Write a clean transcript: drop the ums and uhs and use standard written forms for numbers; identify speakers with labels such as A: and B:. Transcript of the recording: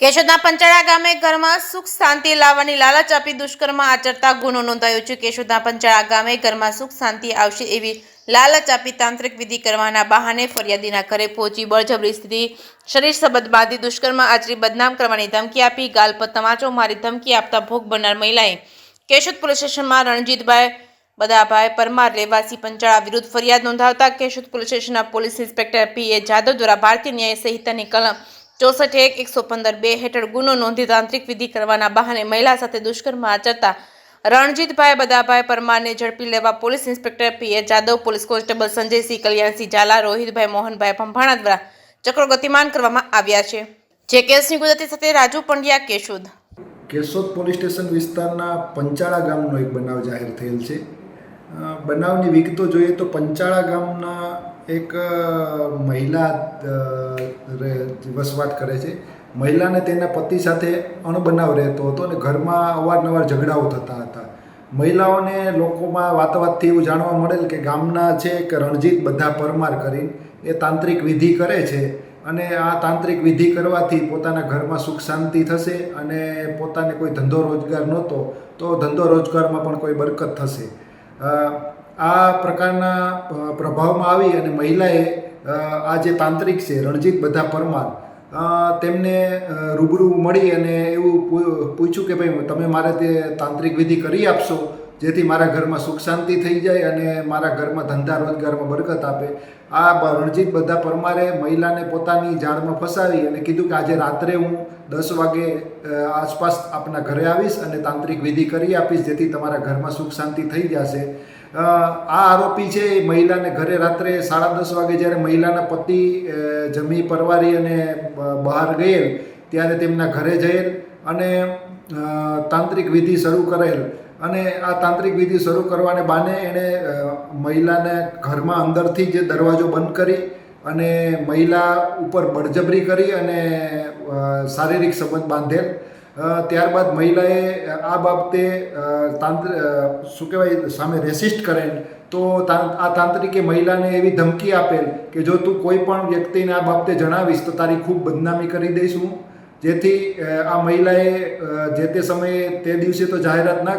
A: કેશોદના પંચાળા ગામે ઘરમાં સુખ શાંતિ લાવવાની લાલચ આપી દુષ્કર્મ આચરતા ગુનો નોંધાયો છે. કેશોદના પંચાળા ગામે ઘરમાં સુખ શાંતિ આવશે એવી લાલચ આપી તાંત્રિક વિધિ કરવાના બહાને ફરિયાદીના ઘરે પહોંચી બળજબરીથી શરીર સંબંધ બાંધી દુષ્કર્મ આચરી બદનામ કરવાની ધમકી આપી ગાલ પર તમાચો મારી ધમકી આપતા ભોગ બનનાર મહિલાએ કેશોદ પોલીસ સ્ટેશનમાં રણજીતભાઈ બદાભાઈ પરમાર રહેવાસી પંચાળા વિરુદ્ધ ફરિયાદ નોંધાવતા કેશોદ પોલીસ સ્ટેશનના પોલીસ ઇન્સ્પેક્ટર પીએ જાદવ દ્વારા ભારતીય ન્યાય સંહિતાની કલમ 64(115)(2) હેઠળ ગુનો નોંધી તાંત્રિક વિધિ કરવાના બહાને મહિલા સાથે દુષ્કર્મ આચરતા રણજીતભાઈ બદાભાઈ પરમારને ઝડપી લેવા પોલીસ ઇન્સ્પેક્ટર પીએ જાદવ, પોલીસ કોન્સ્ટેબલ સંજયસિંહ, કલ્યાણસિંહ ઝાલા, રોહિતભાઈ મોહનભાઈ ભંભાણા દ્વારા ચક્રો ગતિમાન કરવામાં આવ્યા છે. જે કેસની ગુજરાતી સાથે રાજુ પંડ્યા, કેશોદ.
B: કેશોદ પોલીસ સ્ટેશન વિસ્તારના પંચાળા ગામનો એક બનાવ જાહેર થયેલ છે. બનાવની વિગતો જોઈએ તો પંચાળા ગામના એક મહિલા વસવાટ કરે છે. મહિલાને તેના પતિ સાથે અણબનાવ રહેતો હતો અને ઘરમાં અવારનવાર ઝઘડાઓ થતા હતા. મહિલાઓને લોકોમાં વાતવાતથી એવું જાણવા મળેલ કે ગામના છે કે રણજીત બધા પરમાર કરી એ તાંત્રિક વિધિ કરે છે અને આ તાંત્રિક વિધિ કરવાથી પોતાના ઘરમાં સુખ શાંતિ થશે અને પોતાને કોઈ ધંધો રોજગાર નહોતો તો ધંધો રોજગારમાં પણ કોઈ બરકત થશે. આ પ્રકારના પ્રભાવમાં આવી અને મહિલાએ આ જે તાંત્રિક છે રણજીત બધા પરમાર તેમને રૂબરૂ મળી અને એવું પૂછ્યું કે ભાઈ તમે મારે તે તાંત્રિક વિધિ કરી આપશો જેથી મારા ઘરમાં સુખ શાંતિ થઈ જાય અને મારા ઘરમાં ધંધા રોજગારમાં બરકત આપે. આ રણજીત બધા પરમારે મહિલાને પોતાની જાળમાં ફસાવી અને કીધું કે આજે રાત્રે હું 10 વાગે આસપાસ આપના ઘરે આવીશ અને તાંત્રિક વિધિ કરી આપીશ જેથી તમારા ઘરમાં સુખ શાંતિ થઈ જશે. આ આરોપી છે એ મહિલાને ઘરે રાત્રે 10:30 વાગે જ્યારે મહિલાના પતિ જમી પરવારી અને બહાર ગયેલ ત્યારે તેમના ઘરે જયેલ અને તાંત્રિક વિધિ શરૂ કરેલ અને આ તાંત્રિક વિધિ શરૂ કરવાને બહાને એણે મહિલાને ઘરમાં અંદરથી જે દરવાજો બંધ કરી અને મહિલા ઉપર બળજબરી કરી અને શારીરિક સંબંધ બાંધેલ. ત્યારબાદ મહિલાએ આ બાબતે શું કહેવાય સામે રેસિસ્ટ કરેલ તો આ તાંત્રિકે મહિલાને એવી ધમકી આપેલ કે જો તું કોઈ પણ વ્યક્તિને આ બાબતે જણાવીશ તો તારી ખૂબ બદનામી કરી દઈશું. જેથી આ મહિલાએ જે તે સમયે તે દિવસે તો જાહેરાત ના